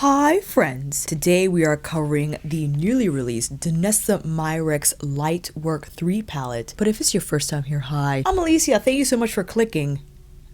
Hi friends! Today we are covering the newly released DANESSA MYRICKS Lightwork 3 palette. But if it's your first time here, hi, I'm Alicia. Thank you so much for clicking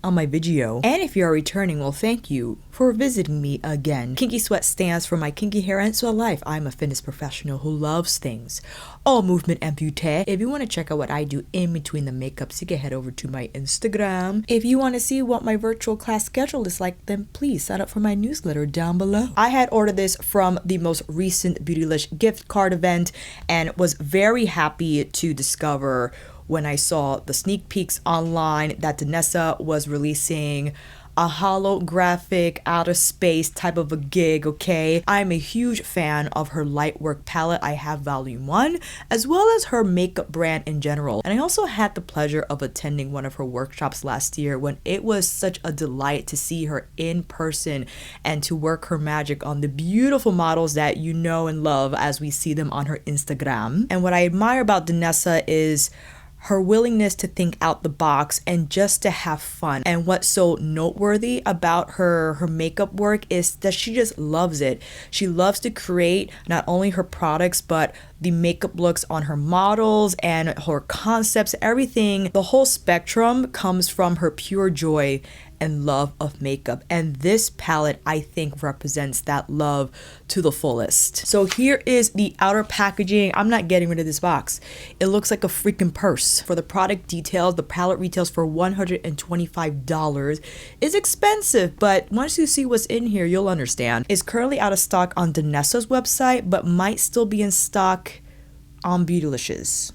on my video. And if you are returning, well, thank you for visiting me again. Kinky Sweat stands for my kinky hair and sweat life. I'm a fitness professional who loves things all movement and beauty. If you want to check out what I do in between the makeups, you can head over to my Instagram. If you want to see what my virtual class schedule is like, then please sign up for my newsletter down below. I had ordered this from the most recent Beautylish gift card event and was very happy to discover when I saw the sneak peeks online that DANESSA was releasing a holographic outer space type of a gig, okay? I'm a huge fan of her Lightwork palette. I have volume 1 as well as her makeup brand in general. And I also had the pleasure of attending one of her workshops last year when it was such a delight to see her in person and to work her magic on the beautiful models that you know and love as we see them on her Instagram. And what I admire about DANESSA is her willingness to think out the box and just to have fun. And what's so noteworthy about her makeup work is that she just loves it. She loves to create not only her products, but the makeup looks on her models and her concepts, everything. The whole spectrum comes from her pure joy and love of makeup. And this palette, I think, represents that love to the fullest. So here is the outer packaging. I'm not getting rid of this box. It looks like a freaking purse. For the product details, the palette retails for $125. It's expensive, but once you see what's in here, you'll understand. It's currently out of stock on DANESSA's website, but might still be in stock on Beautylish's.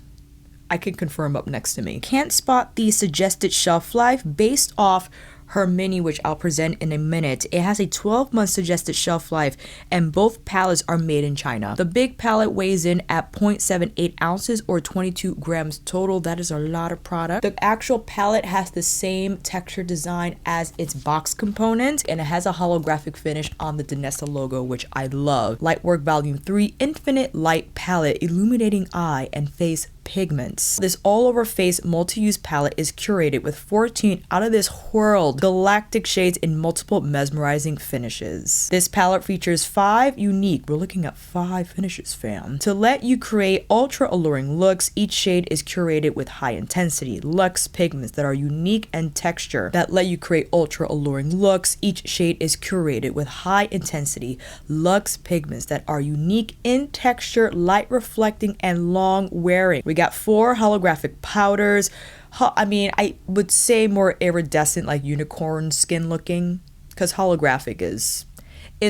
I can confirm up next to me. Can't spot the suggested shelf life based off her mini, which I'll present in a minute. It has a 12-month suggested shelf life and both palettes are made in China. The big palette weighs in at 0.78 ounces or 22 grams total. That is a lot of product. The actual palette has the same texture design as its box component and it has a holographic finish on the DANESSA logo, which I love. Lightwork Volume 3 Infinite Light Palette, illuminating eye and face pigments. This all-over face multi-use palette is curated with 14 out of this world galactic shades in multiple mesmerizing finishes. This palette features 5 unique, we're looking at 5 finishes, fam, to let you create ultra alluring looks. Each shade is curated with high intensity luxe pigments that are unique and texture that let you create ultra alluring looks. Each shade is curated with high intensity luxe pigments that are unique in texture, light reflecting, and long wearing. We got 4 holographic powders. I mean, I would say more iridescent, like unicorn skin looking, because holographic is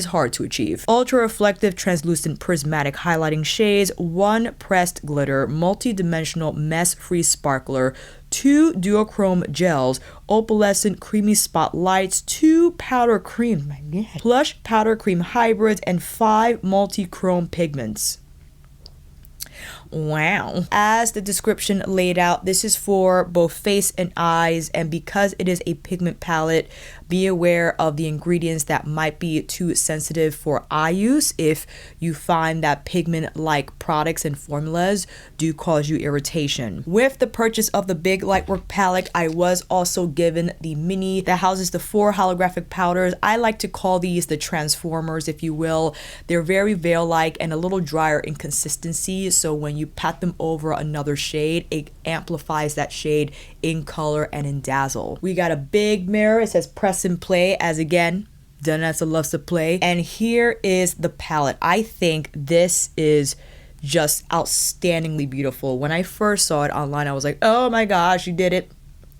hard to achieve. Ultra reflective translucent prismatic highlighting shades, 1 pressed glitter, multi-dimensional mess-free sparkler, 2 duochrome gels, opalescent creamy spotlights, 2 powder creams, my God, plush powder cream hybrids, and 5 multi-chrome pigments. Wow. As the description laid out, this is for both face and eyes, and because it is a pigment palette, be aware of the ingredients that might be too sensitive for eye use. If you find that pigment-like products and formulas do cause you irritation. With the purchase of the big Lightwork palette, I was also given the mini that houses the 4 holographic powders. I like to call these the transformers, if you will. They're very veil-like and a little drier in consistency, so when you pat them over another shade, it amplifies that shade in color and in dazzle. We got a big mirror. It says press and play, as again, DANESSA loves to play. And here is the palette. I think this is just outstandingly beautiful. When I first saw it online, I was like, oh my gosh, she did it.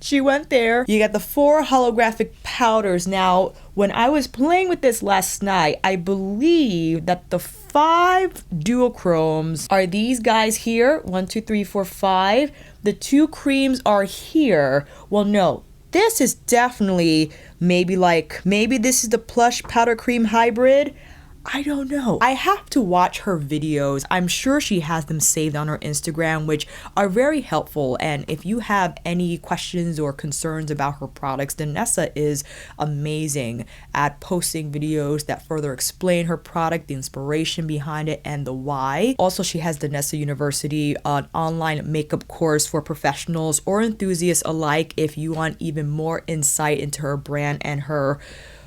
She went there. You got the 4 holographic powders. Now, when I was playing with this last night, I believe that the 5 duochromes are these guys here. 1, 2, 3, 4, 5. The 2 creams are here. Well, no. This is definitely maybe this is the plush powder cream hybrid. I don't know. I have to watch her videos. I'm sure she has them saved on her Instagram, which are very helpful. And if you have any questions or concerns about her products, DANESSA is amazing at posting videos that further explain her product, the inspiration behind it, and the why. Also, she has DANESSA University, an online makeup course for professionals or enthusiasts alike if you want even more insight into her brand and her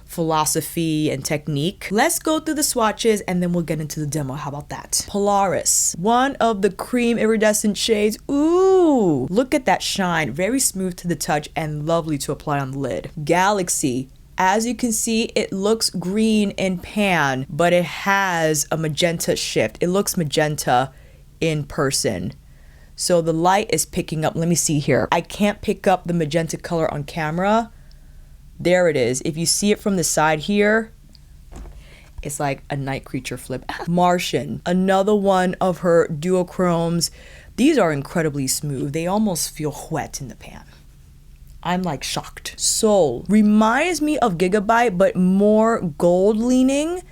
philosophy and technique. Let's go through the swatches and then we'll get into the demo. How about that? Polaris, one of the cream iridescent shades. Ooh, look at that shine. Very smooth to the touch and lovely to apply on the lid. Galaxy. As you can see, it looks green in pan, but it has a magenta shift. It looks magenta in person. So the light is picking up. Let me see here. I can't pick up the magenta color on camera. There it is. If you see it from the side here, it's like a night creature flip. Martian, another one of her duochromes. These are incredibly smooth. They almost feel wet in the pan. I'm like shocked. Soul reminds me of Gigabyte, but more gold leaning.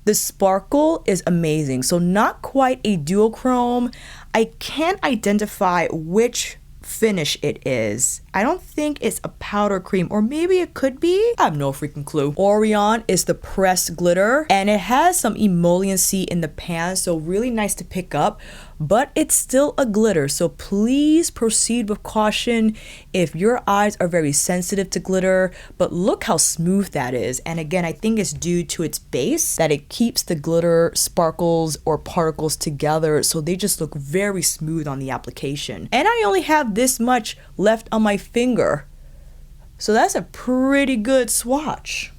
The sparkle is amazing. So not quite a duochrome. I can't identify which finish it is. I don't think it's a powder cream, or maybe it could be. I have no freaking clue. Orion is the pressed glitter, and it has some emolliency in the pan, so really nice to pick up, but it's still a glitter, so please proceed with caution if your eyes are very sensitive to glitter. But look how smooth that is, and again, I think it's due to its base that it keeps the glitter sparkles or particles together, so they just look very smooth on the application. And I only have this much left on my finger, so that's a pretty good swatch.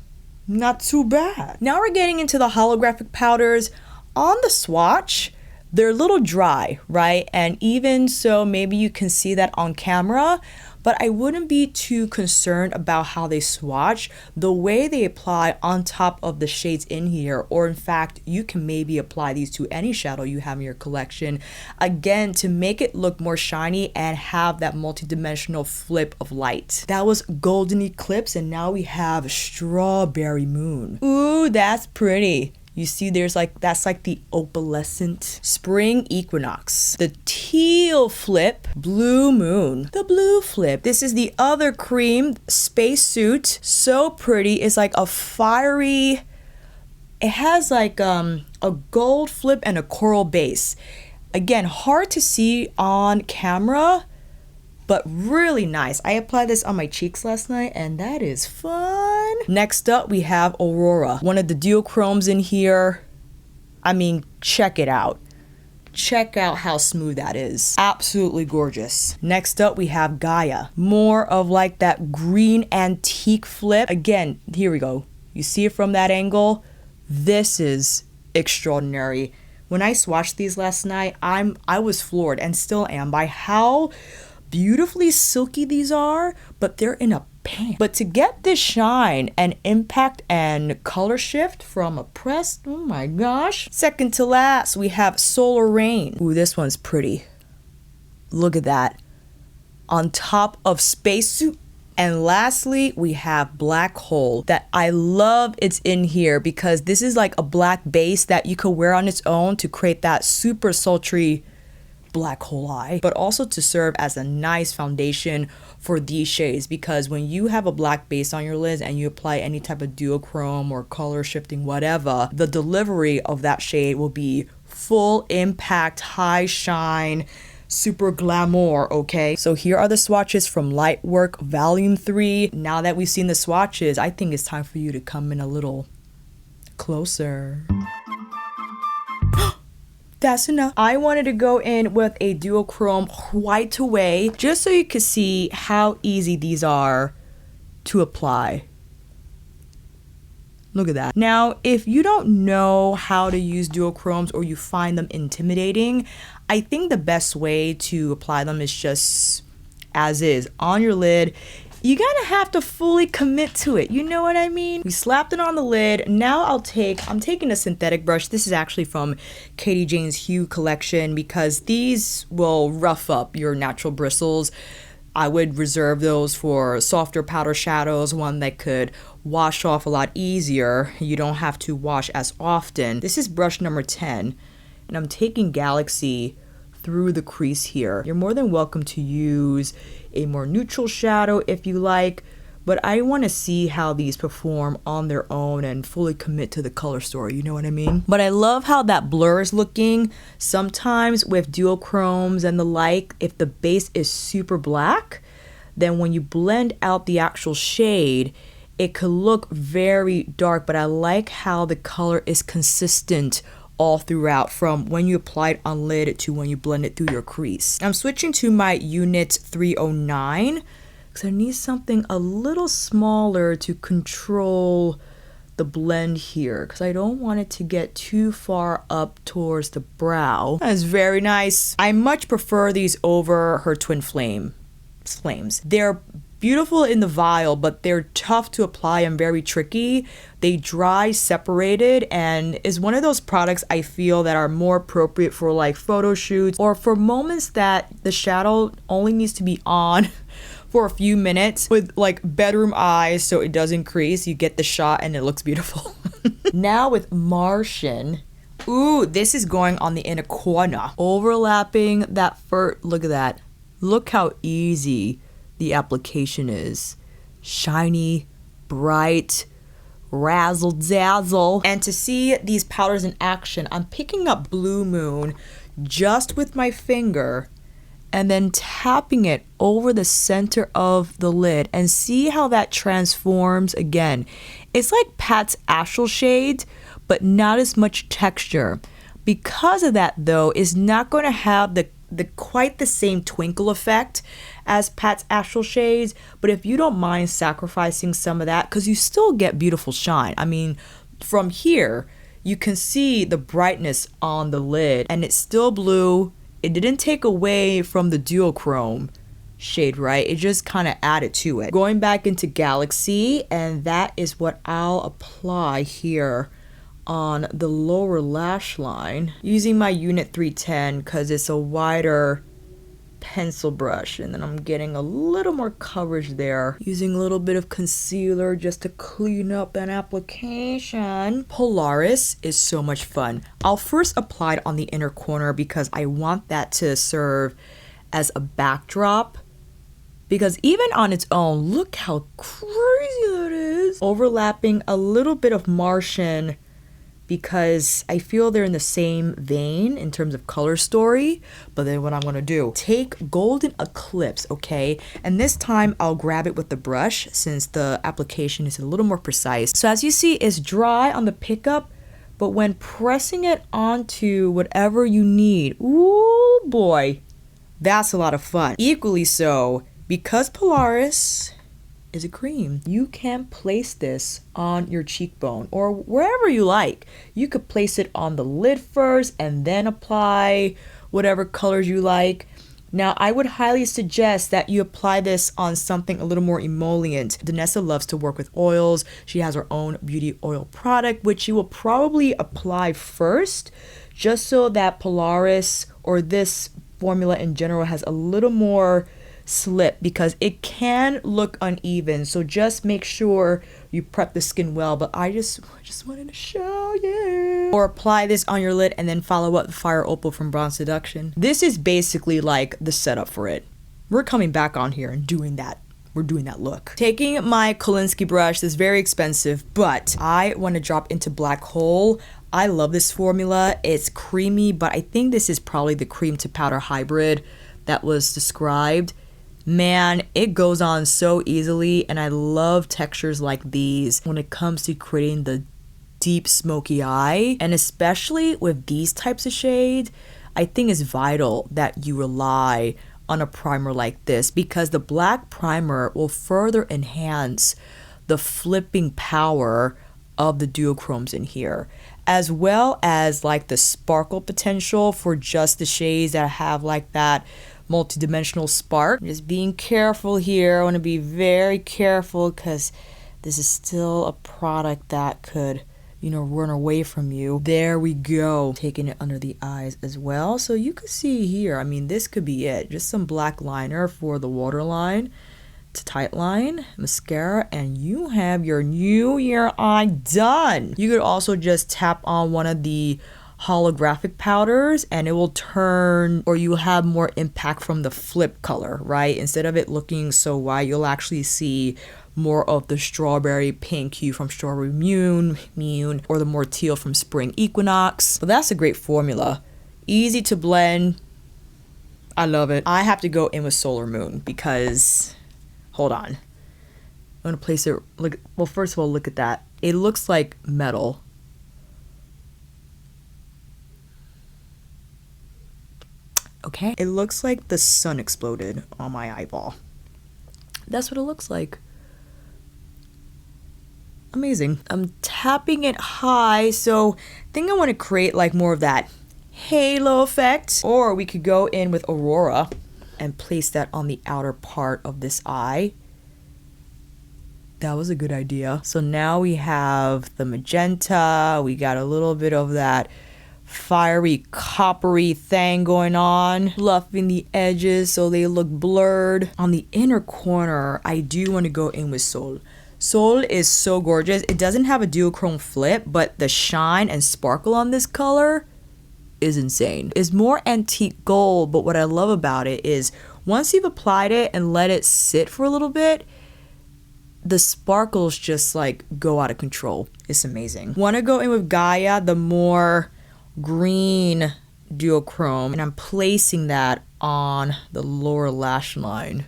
Not too bad. Now we're getting into the holographic powders. On the swatch, they're a little dry, right? And even so, maybe you can see that on camera, but I wouldn't be too concerned about how they swatch. The way they apply on top of the shades in here, or in fact, you can maybe apply these to any shadow you have in your collection, again, to make it look more shiny and have that multi-dimensional flip of light. That was Golden Eclipse, and now we have Strawberry Moon. Ooh, that's pretty. You see there's like, that's like the opalescent. Spring Equinox. The teal flip. Blue Moon. The blue flip. This is the other cream. Spacesuit. So pretty. It's like a fiery, it has like a gold flip and a coral base. Again, hard to see on camera, but really nice. I applied this on my cheeks last night and that is fun. Next up, we have Aurora, one of the duochromes in here. I mean, check it out. Check out how smooth that is. Absolutely gorgeous. Next up, we have Gaia, more of like that green antique flip. Again, here we go. You see it from that angle. This is extraordinary. When I swatched these last night, I was floored and still am by how beautifully silky these are, but they're in a pan. But to get this shine and impact and color shift from a pressed, oh my gosh. Second to last, we have Solar Rain. Ooh, this one's pretty. Look at that. On top of Spacesuit. And lastly, we have Black Hole that I love it's in here because this is like a black base that you could wear on its own to create that super sultry black hole eye, but also to serve as a nice foundation for these shades, because when you have a black base on your lids and you apply any type of duochrome or color shifting whatever, the delivery of that shade will be full impact, high shine, super glamour, okay? So here are the swatches from Lightwork Volume 3. Now that we've seen the swatches, I think it's time for you to come in a little closer. That's enough. I wanted to go in with a duochrome white away just so you could see how easy these are to apply. Look at that. Now, if you don't know how to use duochromes or you find them intimidating, I think the best way to apply them is just as is on your lid. You gotta have to fully commit to it. You know what I mean? We slapped it on the lid. Now I'm taking a synthetic brush. This is actually from Katie Jane's Hue collection because these will rough up your natural bristles. I would reserve those for softer powder shadows, one that could wash off a lot easier. You don't have to wash as often. This is brush number 10, and I'm taking Galaxy through the crease here. You're more than welcome to use a more neutral shadow if you like, but I want to see how these perform on their own and fully commit to the color story, you know what I mean? But I love how that blur is looking. Sometimes with duochromes and the like, if the base is super black, then when you blend out the actual shade, it could look very dark, but I like how the color is consistent all throughout from when you apply it on lid to when you blend it through your crease. I'm switching to my unit 309 because I need something a little smaller to control the blend here because I don't want it to get too far up towards the brow. That's very nice. I much prefer these over her twin flames. They're beautiful in the vial, but they're tough to apply and very tricky. They dry separated and is one of those products I feel that are more appropriate for like photo shoots or for moments that the shadow only needs to be on for a few minutes with like bedroom eyes so it doesn't crease. You get the shot and it looks beautiful. Now with Martian, ooh, this is going on the inner corner. Overlapping that look at that. Look how easy the application is. Shiny, bright, razzle dazzle. And to see these powders in action, I'm picking up Blue Moon just with my finger and then tapping it over the center of the lid and see how that transforms again. It's like Pat's Astral Shade, but not as much texture. Because of that though, it's not going to have the quite the same twinkle effect as Pat's Astral Shades, but if you don't mind sacrificing some of that, because you still get beautiful shine. I mean, from here, you can see the brightness on the lid, and it's still blue. It didn't take away from the duochrome shade, right? It just kind of added to it. Going back into Galaxy, and that is what I'll apply here on the lower lash line using my unit 310 because it's a wider pencil brush, and then I'm getting a little more coverage there using a little bit of concealer just to clean up an application. Polaris is so much fun. I'll first apply it on the inner corner because I want that to serve as a backdrop, because even on its own, look how crazy that is. Overlapping a little bit of Martian because I feel they're in the same vein in terms of color story. But then what I'm gonna do, take Golden Eclipse, okay? And this time I'll grab it with the brush since the application is a little more precise. So as you see, it's dry on the pickup, but when pressing it onto whatever you need, ooh boy, that's a lot of fun. Equally so, because Polaris is a cream, you can place this on your cheekbone or wherever you like. You could place it on the lid first and then apply whatever colors you like. Now, I would highly suggest that you apply this on something a little more emollient. DANESSA loves to work with oils. She has her own beauty oil product, which she will probably apply first, just so that Polaris or this formula in general has a little more slip, because it can look uneven. So just make sure you prep the skin well. But I just wanted to show you. Or apply this on your lid and then follow up the Fire Opal from Bronze Seduction. This is basically like the setup for it. We're coming back on here and doing that. We're doing that look. Taking my Kolinsky brush, this is very expensive, but I want to drop into Black Hole. I love this formula. It's creamy, but I think this is probably the cream to powder hybrid that was described. Man, it goes on so easily, and I love textures like these when it comes to creating the deep smoky eye. And especially with these types of shades, I think it's vital that you rely on a primer like this, because the black primer will further enhance the flipping power of the duochromes in here, as well as like the sparkle potential for just the shades that have like that multi-dimensional spark. Just being careful here. I want to be very careful because this is still a product that could, you know, run away from you. There we go. Taking it under the eyes as well. So you can see here, I mean, this could be it. Just some black liner for the waterline to tight line, mascara, and you have your New Year eye done. You could also just tap on one of the holographic powders and it will turn, or you will have more impact from the flip color, right? Instead of it looking so white, you'll actually see more of the strawberry pink hue from Strawberry Mune, or the more teal from Spring Equinox. But that's a great formula. Easy to blend. I love it. I have to go in with Solar Moon because, hold on. I'm gonna place it, look, well, first of all, look at that. It looks like metal. Okay. It looks like the sun exploded on my eyeball. That's what it looks like. Amazing. I'm tapping it high, so I think I want to create like more of that halo effect. Or we could go in with Aurora and place that on the outer part of this eye. That was a good idea. So now we have the magenta, we got a little bit of that fiery coppery thing going on, fluffing the edges so they look blurred. On the inner corner, I do want to go in with Sol. Sol is so gorgeous. It doesn't have a duochrome flip, but the shine and sparkle on this color is insane. It's more antique gold, but what I love about it is once you've applied it and let it sit for a little bit, the sparkles just like go out of control. It's amazing. Want to go in with Gaia, the more green duochrome, and I'm placing that on the lower lash line.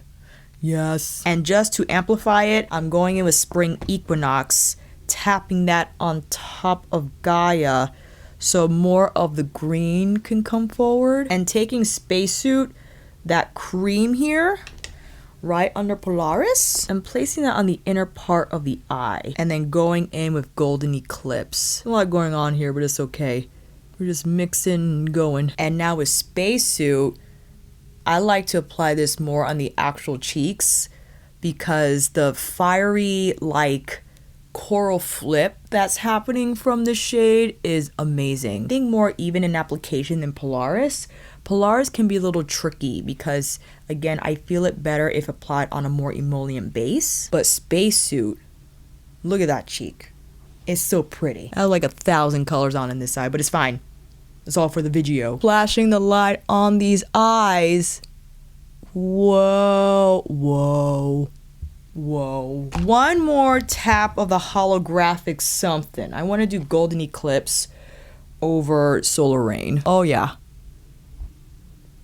Yes. And just to amplify it, I'm going in with Spring Equinox, tapping that on top of Gaia so more of the green can come forward. And taking Spacesuit, that cream here, right under Polaris, and placing that on the inner part of the eye. And then going in with Golden Eclipse. A lot going on here, but it's okay. We're just mixing and going. And now with Spacesuit, I like to apply this more on the actual cheeks because the fiery like coral flip that's happening from the shade is amazing. I think more even in application than Polaris. Polaris can be a little tricky because again, I feel it better if applied on a more emollient base. But Spacesuit, look at that cheek. It's so pretty. I have like 1,000 colors on this side, but it's fine. It's all for the video. Flashing the light on these eyes. Whoa, whoa, whoa. One more tap of the holographic something. I want to do Golden Eclipse over Solar Rain. Oh yeah.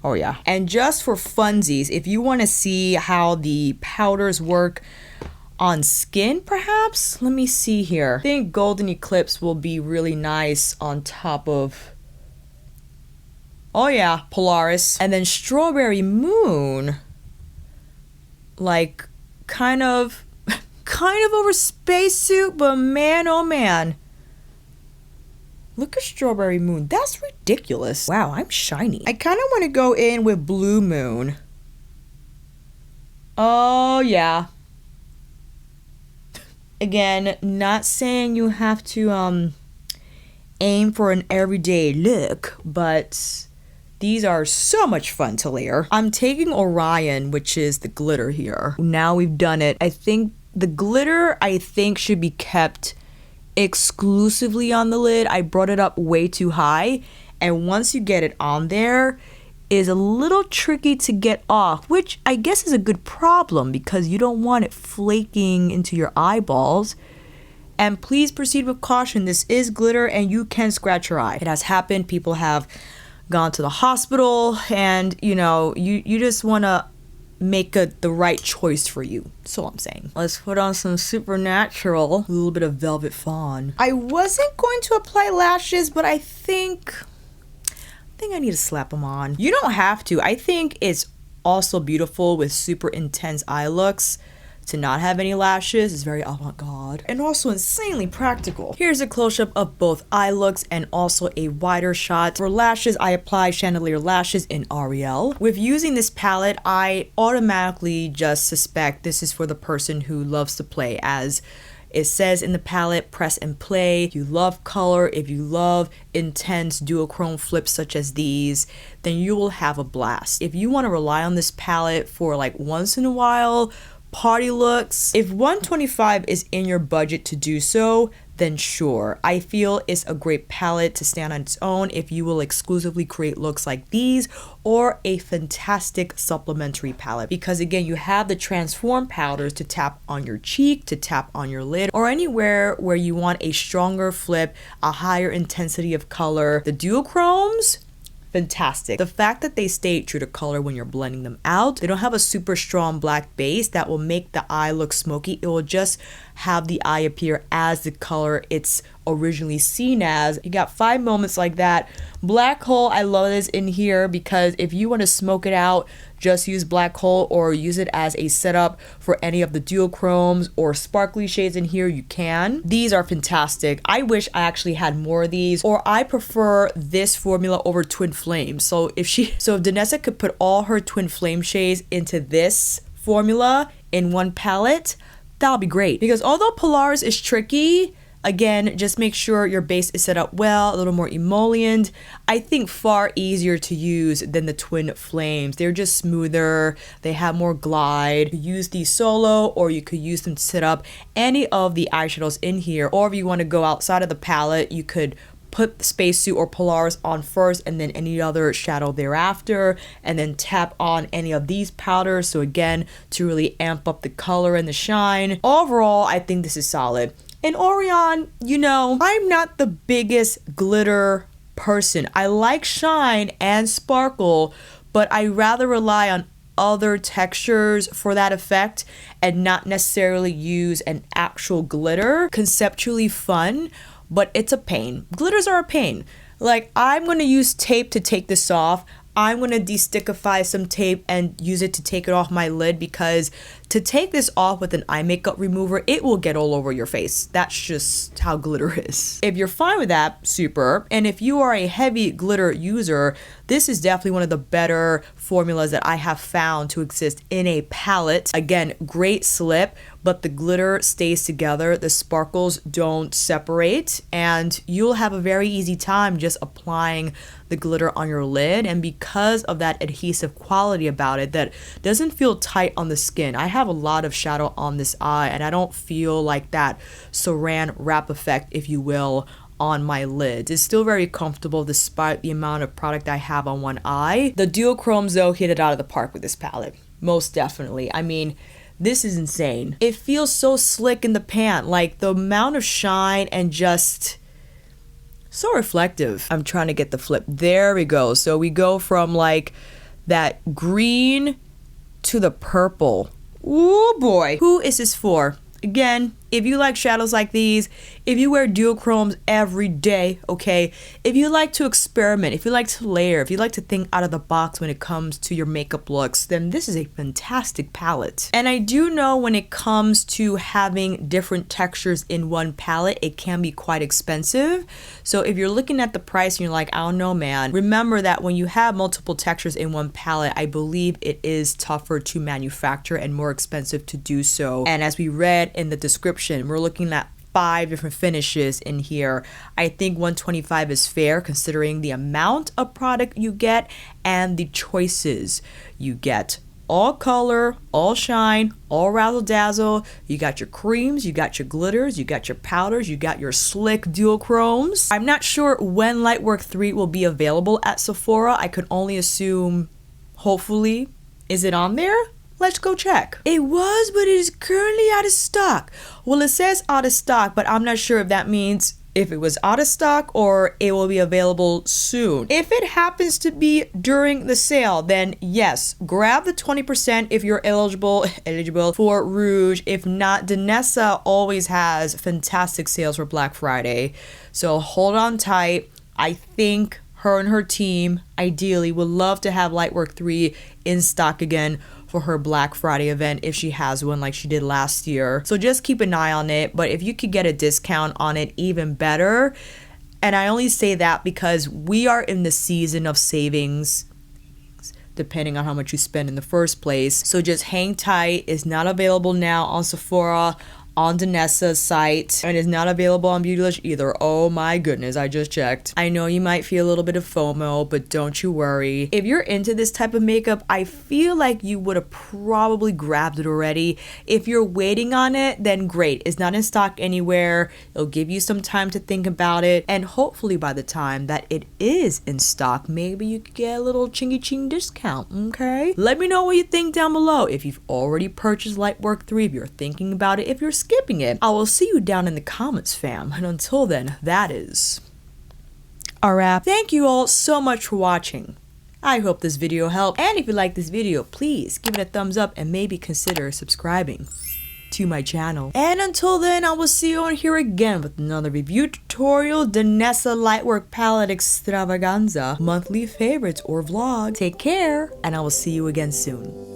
Oh yeah. And just for funsies, if you want to see how the powders work on skin, perhaps? Let me see here. I think Golden Eclipse will be really nice on top of, oh yeah, Polaris. And then Strawberry Moon, like kind of over Spacesuit, but man, oh man. Look at Strawberry Moon. That's ridiculous. Wow, I'm shiny. I kind of want to go in with Blue Moon. Oh yeah. Again, not saying you have to aim for an everyday look, but these are so much fun to layer. I'm taking Orion, which is the glitter here. Now we've done it. I think the glitter, should be kept exclusively on the lid. I brought it up way too high, and once you get it on there, is a little tricky to get off, which I guess is a good problem because you don't want it flaking into your eyeballs. And please proceed with caution. This is glitter and you can scratch your eye. It has happened. People have gone to the hospital, and you know, you just want to make the right choice for you. That's all I'm saying. Let's put on some Supernatural, a little bit of Velvet Fawn. I wasn't going to apply lashes, but I think I need to slap them on. You don't have to. I think it's also beautiful with super intense eye looks to not have any lashes. It's very avant-garde and also insanely practical. Here's a close-up of both eye looks and also a wider shot. For lashes, I apply Chandelier Lashes in Ariel. With using this palette, I automatically just suspect this is for the person who loves to play. As it says in the palette, press and play. If you love color, if you love intense duochrome flips such as these, then you will have a blast. If you want to rely on this palette for like once in a while, party looks, if $125 is in your budget to do so, then sure. I feel it's a great palette to stand on its own if you will exclusively create looks like these, or a fantastic supplementary palette. Because again, you have the transform powders to tap on your cheek, to tap on your lid, or anywhere where you want a stronger flip, a higher intensity of color. The duochromes, fantastic. The fact that they stay true to color when you're blending them out, they don't have a super strong black base that will make the eye look smoky. It will just have the eye appear as the color it's originally seen as. You got 5 moments like that. Black hole, I love this in here because if you want to smoke it out, just use black hole or use it as a setup for any of the duochromes or sparkly shades in here, you can. These are fantastic. I wish I actually had more of these, or I prefer this formula over Twin Flame. So if Danessa could put all her Twin Flame shades into this formula in one palette, that'll be great. Because although Polaris is tricky, again, just make sure your base is set up well, a little more emolliened. I think far easier to use than the Twin Flames. They're just smoother, they have more glide. You use these solo, or you could use them to set up any of the eyeshadows in here. Or if you want to go outside of the palette, you could put the Spacesuit or Polaris on first and then any other shadow thereafter, and then tap on any of these powders. So again, to really amp up the color and the shine. Overall, I think this is solid. And Orion, you know, I'm not the biggest glitter person. I like shine and sparkle, but I rather rely on other textures for that effect and not necessarily use an actual glitter. Conceptually fun, but it's a pain. Glitters are a pain. Like, I'm going to use tape to take this off. I'm going to destickify some tape and use it to take it off my lid, because to take this off with an eye makeup remover, it will get all over your face. That's just how glitter is. If you're fine with that, super. And if you are a heavy glitter user, this is definitely one of the better formulas that I have found to exist in a palette. Again, great slip, but the glitter stays together. The sparkles don't separate, and you'll have a very easy time just applying the glitter on your lid. And because of that adhesive quality about it that doesn't feel tight on the skin, I have a lot of shadow on this eye and I don't feel like that saran wrap effect, if you will, on my lids. It's still very comfortable despite the amount of product I have on one eye. The duochromes though hit it out of the park with this palette, most definitely. I mean, this is insane. It feels so slick in the pan, like the amount of shine and just so reflective. I'm trying to get the flip. There we go. So we go from like that green to the purple. Ooh boy. Who is this for? Again, if you like shadows like these, if you wear duochromes every day, okay, if you like to experiment, if you like to layer, if you like to think out of the box when it comes to your makeup looks, then this is a fantastic palette. And I do know when it comes to having different textures in one palette, it can be quite expensive. So if you're looking at the price and you're like, I don't know, man, remember that when you have multiple textures in one palette, I believe it is tougher to manufacture and more expensive to do so. And as we read in the description, we're looking at 5 different finishes in here. I think $125 is fair considering the amount of product you get and the choices you get. All color, all shine, all razzle dazzle. You got your creams, you got your glitters, you got your powders, you got your slick duochromes. I'm not sure when Lightwork 3 will be available at Sephora. I could only assume, hopefully. Is it on there? Let's go check. It was, but it is currently out of stock. Well, it says out of stock, but I'm not sure if that means if it was out of stock or it will be available soon. If it happens to be during the sale, then yes, grab the 20% if you're eligible for Rouge. If not, Danessa always has fantastic sales for Black Friday. So hold on tight. I think her and her team ideally would love to have Lightwork 3 in stock again for her Black Friday event if she has one like she did last year. So just keep an eye on it, but if you could get a discount on it, even better. And I only say that because we are in the season of savings, depending on how much you spend in the first place. So just hang tight. It's not available now on Sephora, on Danessa's site, and is not available on Beautylish either. Oh my goodness, I just checked. I know you might feel a little bit of FOMO, but don't you worry. If you're into this type of makeup, I feel like you would have probably grabbed it already. If you're waiting on it, then great. It's not in stock anywhere. It'll give you some time to think about it, and hopefully by the time that it is in stock, maybe you could get a little chingy ching discount, okay? Let me know what you think down below. If you've already purchased Lightwork 3, if you're thinking about it, if you're skipping it, I will see you down in the comments, fam. And until then, that is our app. Thank you all so much for watching. I hope this video helped, and if you like this video, please give it a thumbs up and maybe consider subscribing to my channel. And until then, I will see you on here again with another review tutorial, DANESSA Lightwork Palette Extravaganza, monthly favorites or vlog. Take care, and I will see you again soon.